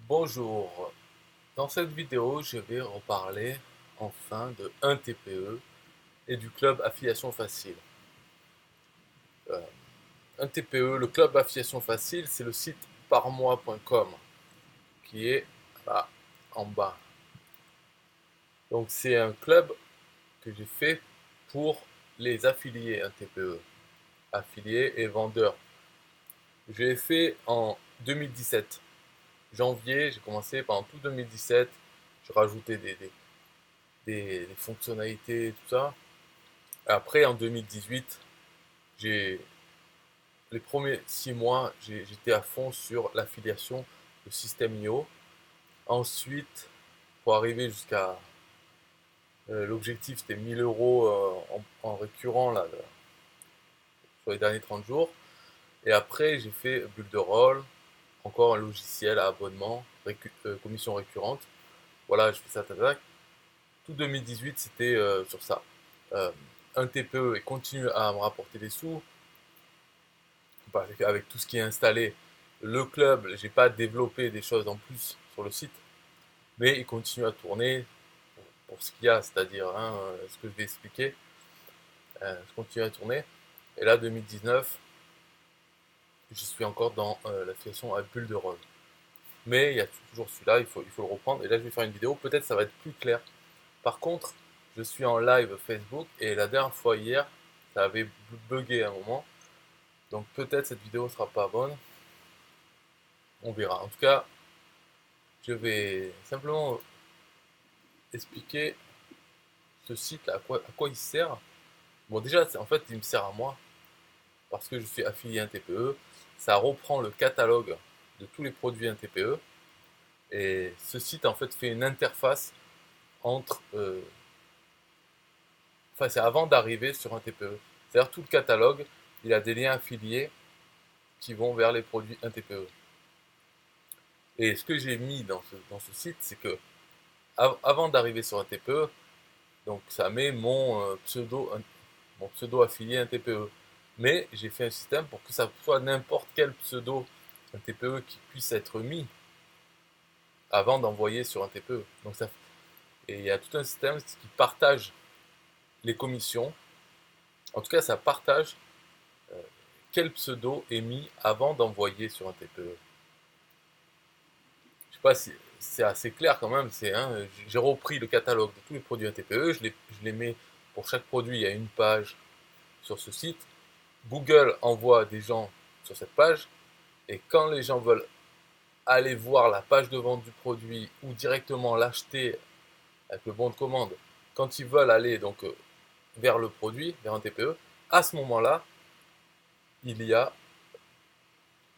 Bonjour, dans cette vidéo je vais reparler enfin de 1TPE et du club Affiliation Facile. 1TPE, le club Affiliation Facile, c'est le site parmois.com qui est là en bas. Donc c'est un club que j'ai fait pour les affiliés 1TPE, affiliés et vendeurs. Je l'ai fait en 2017. Janvier, j'ai commencé pendant tout 2017, je rajoutais des fonctionnalités et tout ça. Après, en 2018, j'ai les premiers 6 mois, j'étais à fond sur l'affiliation, le système IO. Ensuite, pour arriver jusqu'à l'objectif, c'était 1000 euros en récurrent là, sur les derniers 30 jours. Et après, j'ai fait Bulle de Roll, encore un logiciel à abonnement, commission récurrente. Voilà, je fais ça, tout 2018, c'était sur ça. Euh, un TPE et continue à me rapporter des sous. Avec tout ce qui est installé, le club, j'ai pas développé des choses en plus sur le site, mais il continue à tourner pour ce qu'il y a, c'est-à-dire ce que je vais expliquer. Je continue à tourner. Et là, 2019, je suis encore dans la situation à bulle de rôle. Mais il y a toujours celui-là, il faut le reprendre. Et là, je vais faire une vidéo, peut-être ça va être plus clair. Par contre, je suis en live Facebook et la dernière fois hier, ça avait bugué à un moment. Donc peut-être cette vidéo ne sera pas bonne. On verra. En tout cas, je vais simplement expliquer ce site à quoi il sert. Bon, déjà, en fait, il me sert à moi parce que je suis affilié à un TPE. Ça reprend le catalogue de tous les produits un TPE. Et ce site, en fait, fait une interface entre. Enfin, c'est avant d'arriver sur un TPE. C'est-à-dire, tout le catalogue, il a des liens affiliés qui vont vers les produits un TPE. Et ce que j'ai mis dans ce site, c'est que avant d'arriver sur un TPE, donc ça met mon pseudo affilié un TPE. Mais j'ai fait un système pour que ça soit n'importe quel pseudo un TPE qui puisse être mis avant d'envoyer sur un TPE. Et il y a tout un système qui partage les commissions. En tout cas, ça partage quel pseudo est mis avant d'envoyer sur un TPE. Je sais pas si c'est assez clair quand même. J'ai repris le catalogue de tous les produits un TPE. Je les mets pour chaque produit. Il y a une page sur ce site. Google envoie des gens sur cette page. Et quand les gens veulent aller voir la page de vente du produit ou directement l'acheter avec le bon de commande, quand ils veulent aller donc vers le produit, vers un TPE, à ce moment-là, il y a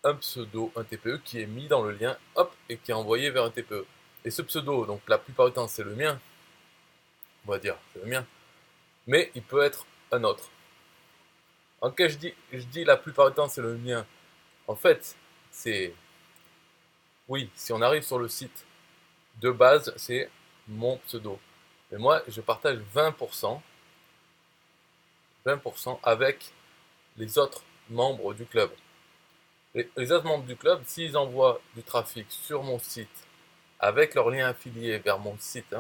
un pseudo, un TPE qui est mis dans le lien, hop, et qui est envoyé vers un TPE. Et ce pseudo, donc la plupart du temps, c'est le mien, on va dire, c'est le mien, mais il peut être un autre. En cas, je dis la plupart du temps, c'est le mien. En fait, c'est, oui, si on arrive sur le site de base, c'est mon pseudo. Mais moi, je partage 20%, 20% avec les autres membres du club. Les autres membres du club, s'ils envoient du trafic sur mon site avec leur lien affilié vers mon site,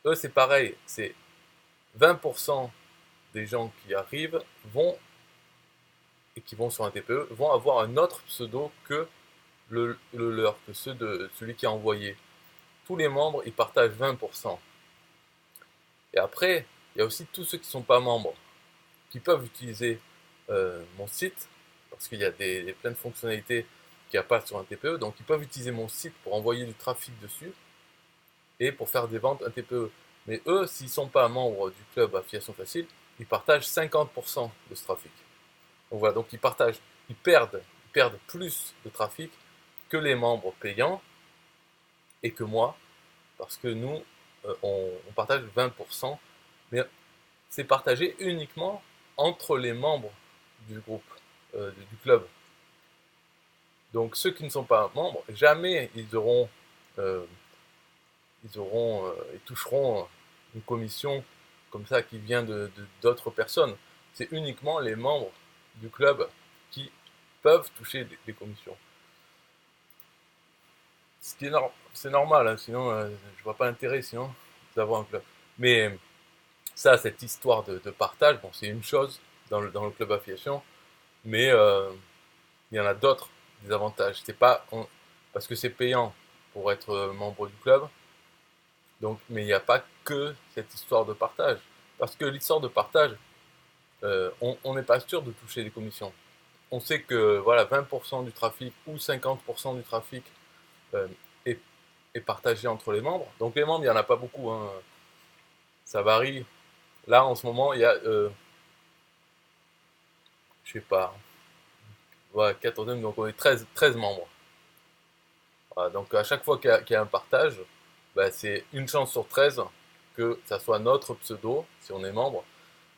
eux c'est pareil, c'est 20% des gens qui arrivent vont et qui vont sur un TPE vont avoir un autre pseudo que le leur, que celui qui a envoyé. Tous les membres, ils partagent 20%. Et après, il y a aussi tous ceux qui ne sont pas membres, qui peuvent utiliser mon site, parce qu'il y a plein de fonctionnalités qu'il n'y a pas sur un TPE, donc ils peuvent utiliser mon site pour envoyer du trafic dessus et pour faire des ventes un TPE. Mais eux, s'ils ne sont pas membres du club Affiliation Facile, ils partagent 50% de ce trafic. Donc voilà, donc ils perdent plus de trafic que les membres payants et que moi, parce que nous, on partage 20%, mais c'est partagé uniquement entre les membres du groupe, du club. Donc ceux qui ne sont pas membres, jamais euh, ils toucheront une commission comme ça qui vient d'autres personnes. C'est uniquement les membres du club qui peuvent toucher des commissions. C'est normal, hein, sinon je vois pas l'intérêt sinon d'avoir un club. Mais ça, cette histoire de partage, bon, c'est une chose dans le club affiliation, mais il y en a d'autres, des avantages. C'est pas parce que c'est payant pour être membre du club, donc, mais il n'y a pas que cette histoire de partage. Parce que l'histoire de partage, on n'est pas sûr de toucher des commissions. On sait que voilà, 20% du trafic ou 50% du trafic euh, est, est partagé entre les membres. Donc les membres, il n'y en a pas beaucoup, hein. Ça varie. Là, en ce moment, il y a, je sais pas, voilà, 14, donc on est 13 membres. Voilà, donc à chaque fois qu'il y a un partage, bah, c'est une chance sur 13 que ça soit notre pseudo, si on est membre,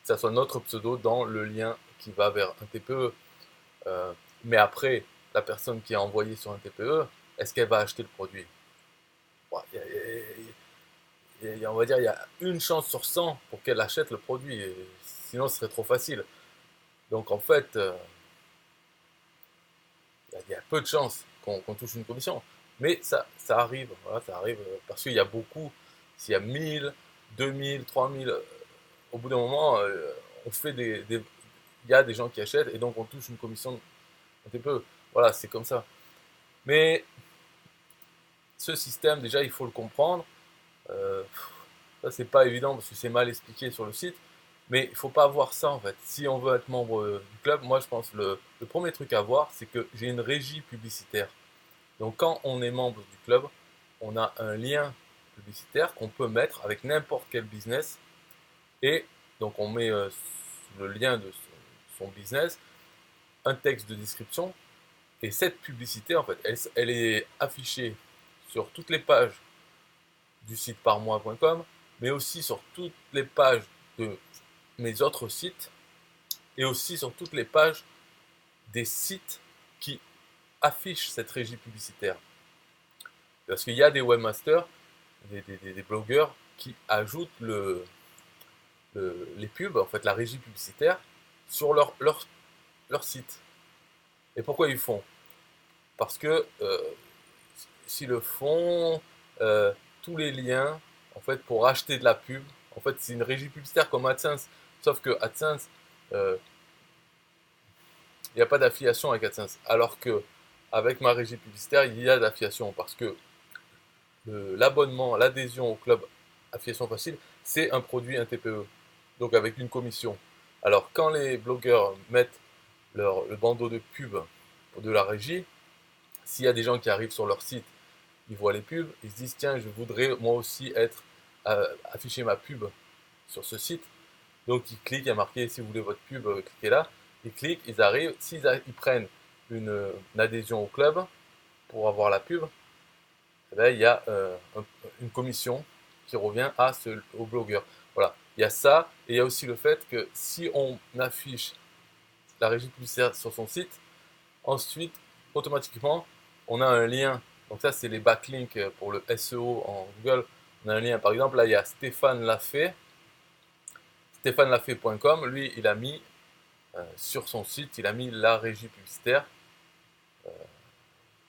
que ça soit notre pseudo dans le lien qui va vers un TPE. Mais après, la personne qui a envoyé sur un TPE, est-ce qu'elle va acheter le produit? Bon, on va dire il y a une chance sur 100 pour qu'elle achète le produit, sinon ce serait trop facile. Donc en fait, il y a peu de chances qu'on touche une commission. Mais ça arrive, voilà, ça arrive parce qu'il y a beaucoup, s'il y a 1000, 2000, 3000, au bout d'un moment, on fait il y a des gens qui achètent et donc on touche une commission un petit peu. Voilà, c'est comme ça. Mais ce système, déjà, il faut le comprendre. Euh, Ça, c'est pas évident parce que c'est mal expliqué sur le site. Mais il faut pas voir ça en fait. Si on veut être membre du club, moi je pense que le premier truc à voir, c'est que j'ai une régie publicitaire. Donc quand on est membre du club, on a un lien publicitaire qu'on peut mettre avec n'importe quel business. Et donc on met le lien de son business, un texte de description. Et cette publicité, en fait, elle est affichée sur toutes les pages du site parmois.com, mais aussi sur toutes les pages de mes autres sites et aussi sur toutes les pages des sites qui affichent cette régie publicitaire. Parce qu'il y a des webmasters, des blogueurs qui ajoutent les pubs, en fait la régie publicitaire, sur leur site. Et pourquoi ils font? Parce que s'ils le font, tous les liens, en fait, pour acheter de la pub, en fait, c'est une régie publicitaire comme AdSense, sauf que AdSense, il n'y a pas d'affiliation avec AdSense, alors que avec ma régie publicitaire, il y a d'affiliation parce que l'abonnement, l'adhésion au club Affiliation Facile, c'est un produit, un TPE, donc avec une commission. Alors quand les blogueurs mettent le bandeau de pub de la régie, s'il y a des gens qui arrivent sur leur site, ils voient les pubs, ils se disent tiens, je voudrais moi aussi afficher ma pub sur ce site. Donc ils cliquent, il y a marqué si vous voulez votre pub, cliquez là. Ils cliquent, ils arrivent, ils prennent une adhésion au club pour avoir la pub, eh ben, il y a une commission qui revient au blogueur. Voilà, il y a ça, et il y a aussi le fait que si on affiche la régie publicitaire sur son site, ensuite, automatiquement, on a un lien. Donc ça, c'est les backlinks pour le SEO en Google. On a un lien, par exemple, là, il y a Stéphane Lafay, stéphanelafay.com. Lui, il a mis sur son site, il a mis la régie publicitaire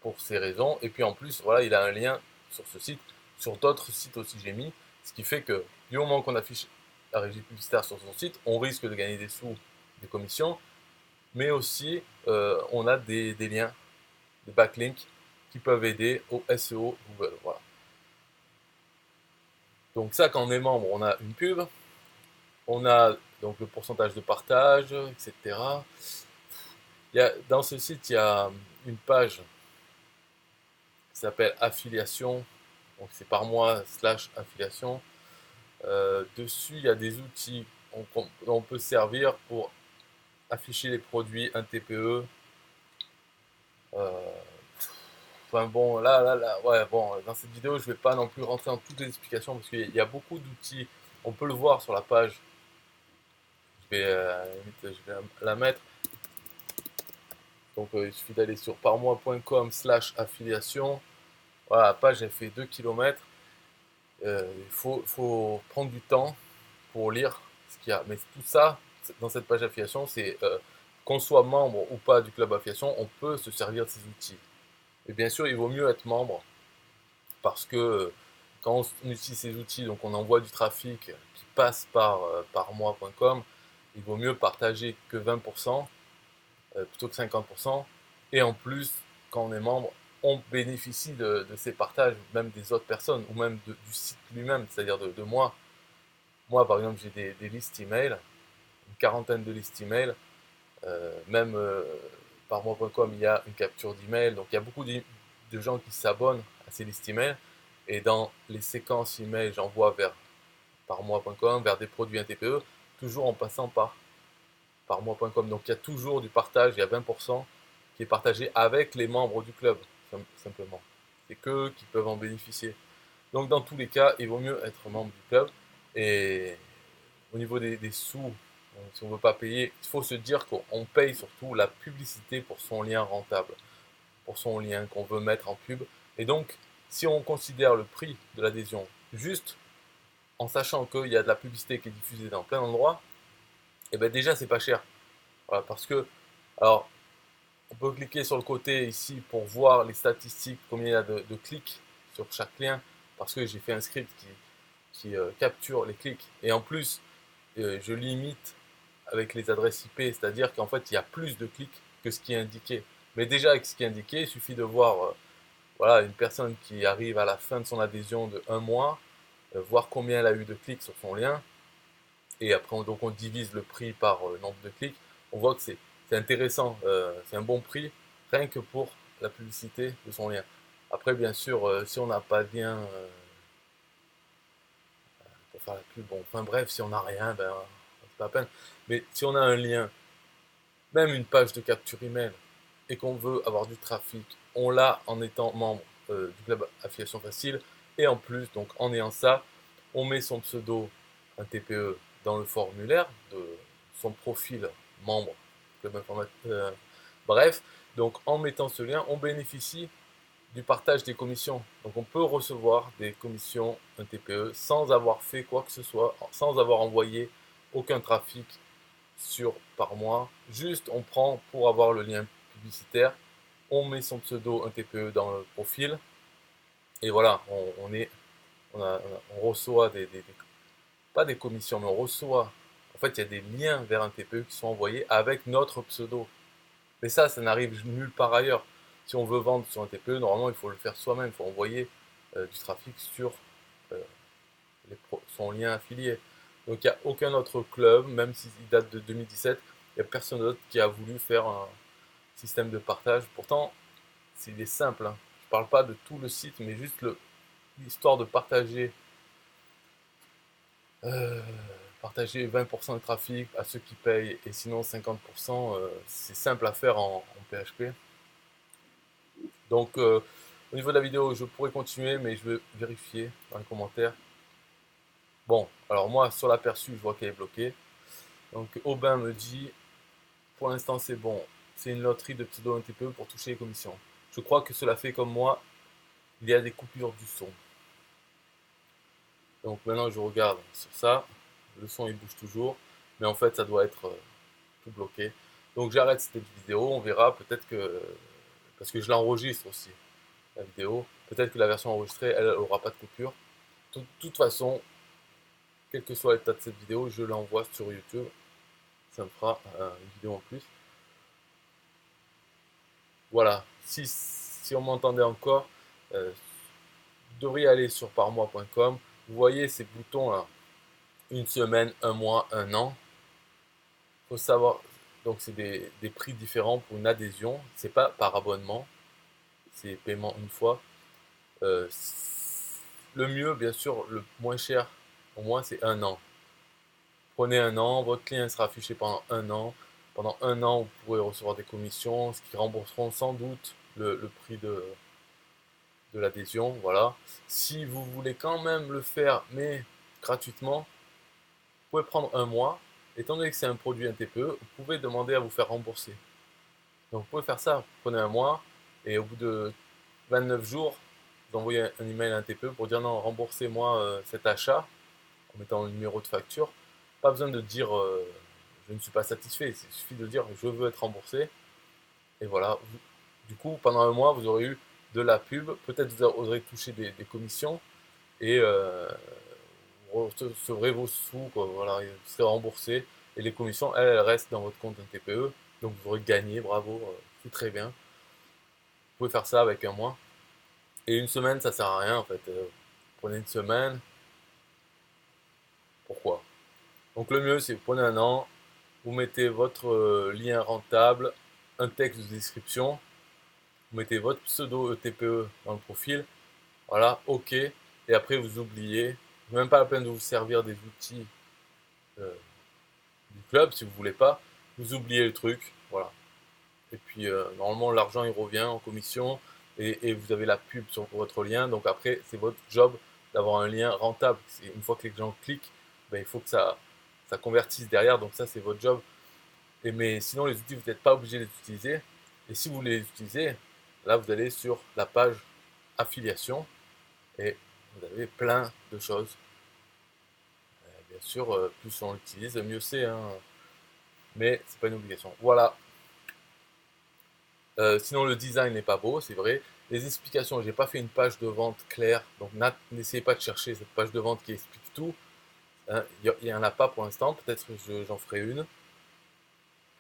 pour ces raisons. Et puis en plus, voilà, il a un lien sur ce site. Sur d'autres sites aussi, j'ai mis. Ce qui fait que du moment qu'on affiche la régie publicitaire sur son site, on risque de gagner des sous, des commissions, mais aussi on a des liens, des backlinks qui peuvent aider au SEO Google. Voilà. Donc ça, quand on est membre, on a une pub, on a donc le pourcentage de partage, etc. Dans ce site, il y a une page qui s'appelle affiliation, donc c'est par mois / affiliation. Dessus, il y a des outils dont on peut servir pour afficher les produits, un TPE. Enfin bon, là, ouais, bon, dans cette vidéo, je vais pas non plus rentrer dans toutes les explications parce qu'il y a beaucoup d'outils. On peut le voir sur la page. Je vais la mettre. Donc, il suffit d'aller sur parmois.com / affiliation. Voilà, la page, elle fait 2 km. Il faut prendre du temps pour lire ce qu'il y a. Mais tout ça, dans cette page d'affiliation, c'est qu'on soit membre ou pas du club affiliation, on peut se servir de ces outils. Et bien sûr, il vaut mieux être membre parce que quand on utilise ces outils, donc on envoie du trafic qui passe par moi.com, il vaut mieux partager que 20% plutôt que 50%. Et en plus, quand on est membre, on bénéficie de ces partages, même des autres personnes, ou même du site lui-même, c'est-à-dire de moi. Moi, par exemple, j'ai des listes email, une quarantaine de listes email, même par moi.com, il y a une capture d'email, donc il y a beaucoup de gens qui s'abonnent à ces listes email, et dans les séquences email, j'envoie par moi.com, vers des produits NTPE, toujours en passant par moi.com. Donc il y a toujours du partage, il y a 20% qui est partagé avec les membres du club, simplement. C'est qu'eux qui peuvent en bénéficier. Donc dans tous les cas, il vaut mieux être membre du club. Et au niveau des sous, si on ne veut pas payer, il faut se dire qu'on paye surtout la publicité pour son lien rentable, pour son lien qu'on veut mettre en pub. Et donc, si on considère le prix de l'adhésion juste en sachant qu'il y a de la publicité qui est diffusée dans plein d'endroits, et bien déjà c'est pas cher. Voilà, parce que, alors, on peut cliquer sur le côté ici pour voir les statistiques, combien il y a de clics sur chaque lien, parce que j'ai fait un script qui capture les clics. Et en plus, je limite avec les adresses IP, c'est-à-dire qu'en fait, il y a plus de clics que ce qui est indiqué. Mais déjà, avec ce qui est indiqué, il suffit de voir voilà, une personne qui arrive à la fin de son adhésion de 1 mois, voir combien elle a eu de clics sur son lien, et après donc on divise le prix par le nombre de clics, on voit que c'est intéressant, c'est un bon prix, rien que pour la publicité de son lien. Après, bien sûr, si on n'a pas de lien pour faire la pub, bon, enfin bref, si on n'a rien, ben, c'est pas la peine. Mais si on a un lien, même une page de capture email, et qu'on veut avoir du trafic, on l'a en étant membre du club Affiliation Facile, et en plus, donc en ayant ça, on met son pseudo, un TPE, dans le formulaire de son profil membre club informatique. Bref, donc en mettant ce lien, on bénéficie du partage des commissions. Donc on peut recevoir des commissions, un TPE, sans avoir fait quoi que ce soit, sans avoir envoyé aucun trafic par mois. Juste, on prend pour avoir le lien publicitaire, on met son pseudo, un TPE dans le profil, et voilà, on reçoit pas des commissions, mais on reçoit, en fait, il y a des liens vers un TPE qui sont envoyés avec notre pseudo. Mais ça n'arrive nulle part ailleurs. Si on veut vendre sur un TPE, normalement, il faut le faire soi-même, il faut envoyer du trafic sur euh, son lien affilié. Donc il n'y a aucun autre club, même s'il date de 2017, il n'y a personne d'autre qui a voulu faire un système de partage. Pourtant, il est simple, hein. Je ne parle pas de tout le site, mais juste l'histoire de euh, partager 20% de trafic à ceux qui payent et sinon 50%, c'est simple à faire en PHP. Donc au niveau de la vidéo, je pourrais continuer, mais je vais vérifier dans les commentaires. Bon, alors moi, sur l'aperçu, je vois qu'elle est bloquée. Donc Aubin me dit, pour l'instant c'est bon, c'est une loterie de pseudo un petit peu pour toucher les commissions. Je crois que cela fait comme moi, il y a des coupures du son. Donc maintenant je regarde sur ça, le son il bouge toujours, mais en fait ça doit être tout bloqué. Donc j'arrête cette vidéo, on verra peut-être que, parce que je l'enregistre aussi, la vidéo, peut-être que la version enregistrée, elle n'aura pas de coupure. De toute façon, quel que soit l'état de cette vidéo, je l'envoie sur YouTube, ça me fera une vidéo en plus. Voilà, si on m'entendait encore, vous devriez aller sur parmois.com. Vous voyez ces boutons là, une semaine, un mois, un an. Il faut savoir, donc c'est des prix différents pour une adhésion. C'est pas par abonnement, c'est paiement une fois. Euh, le mieux, bien sûr, le moins cher, au moins, c'est un an. Prenez un an, votre client sera affiché pendant un an. Pendant un an, vous pourrez recevoir des commissions, ce qui rembourseront sans doute le prix de l'adhésion. Voilà. Si vous voulez quand même le faire, mais gratuitement, vous pouvez prendre un mois. Étant donné que c'est un produit un TPE, vous pouvez demander à vous faire rembourser. Donc vous pouvez faire ça, vous prenez un mois, et au bout de 29 jours, vous envoyez un email à un TPE pour dire non, remboursez-moi cet achat, en mettant le numéro de facture. Pas besoin de dire je ne suis pas satisfait, il suffit de dire je veux être remboursé. Et voilà, du coup, pendant un mois, vous aurez eu de la pub, peut-être vous aurez touché des commissions et vous recevrez vos sous, quoi, voilà, vous serez remboursé et les commissions, elles restent dans votre compte d'un TPE, donc vous aurez gagné, bravo, c'est très bien. Vous pouvez faire ça avec un mois. Et une semaine, ça sert à rien en fait. Prenez une semaine, pourquoi? Donc le mieux, c'est vous prenez un an, vous mettez votre lien rentable, un texte de description, vous mettez votre pseudo TPE dans le profil, voilà, ok, et après vous oubliez, même pas la peine de vous servir des outils euh, du club si vous voulez pas, vous oubliez le truc, voilà. Et puis normalement l'argent il revient en commission et vous avez la pub sur votre lien, donc après c'est votre job d'avoir un lien rentable. Une fois que les gens cliquent, ben, il faut que ça convertisse derrière, donc ça c'est votre job. Mais sinon les outils vous n'êtes pas obligé de les utiliser. Et si vous voulez les utiliser, là vous allez sur la page affiliation et vous avez plein de choses. Bien sûr, plus on l'utilise, mieux c'est, hein. Mais c'est pas une obligation. Voilà. Sinon, le design n'est pas beau, c'est vrai. Les explications, j'ai pas fait une page de vente claire, donc n'essayez pas de chercher cette page de vente qui explique tout. Hein. Il n'y en a pas pour l'instant, peut-être que j'en ferai une.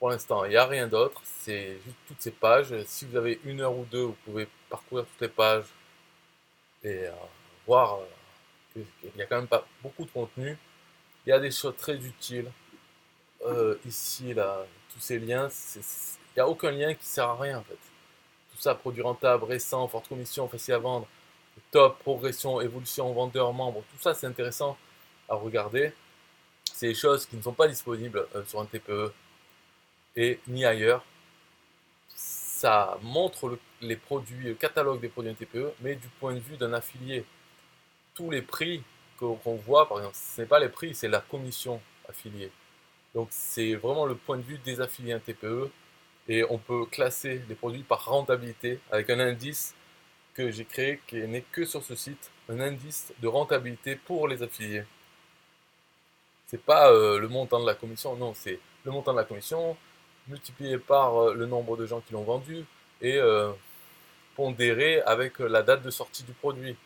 Pour l'instant, il n'y a rien d'autre, c'est juste toutes ces pages. Si vous avez une heure ou deux, vous pouvez parcourir toutes les pages et voir qu'il n'y a quand même pas beaucoup de contenu. Il y a des choses très utiles. Ici, là, tous ces liens, il n'y a aucun lien qui sert à rien en fait. Tout ça, produit rentable, récent, forte commission, facile à vendre, top, progression, évolution, vendeur, membre, tout ça c'est intéressant à regarder. C'est des choses qui ne sont pas disponibles sur un TPE et ni ailleurs. Ça montre les produits, le catalogue des produits d'un TPE, mais du point de vue d'un affilié. Tous les prix qu'on voit, par exemple, ce n'est pas les prix, c'est la commission affiliée. Donc c'est vraiment le point de vue des affiliés un TPE et on peut classer les produits par rentabilité avec un indice que j'ai créé qui n'est que sur ce site, un indice de rentabilité pour les affiliés. C'est pas le montant de la commission, non, c'est le montant de la commission multiplié par le nombre de gens qui l'ont vendu et pondéré avec la date de sortie du produit.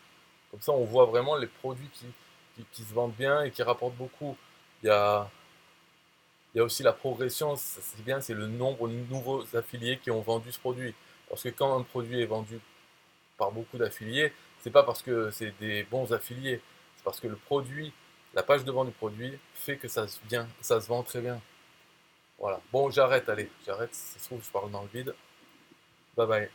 Comme ça, on voit vraiment les produits qui se vendent bien et qui rapportent beaucoup. Il y a, il y a aussi la progression, c'est bien, c'est le nombre de nouveaux affiliés qui ont vendu ce produit. Parce que quand un produit est vendu par beaucoup d'affiliés, c'est pas parce que c'est des bons affiliés, c'est parce que le produit, la page de vente du produit fait que ça se vend très bien. Voilà. Bon, j'arrête, allez, j'arrête, ça se trouve, je parle dans le vide. Bye bye.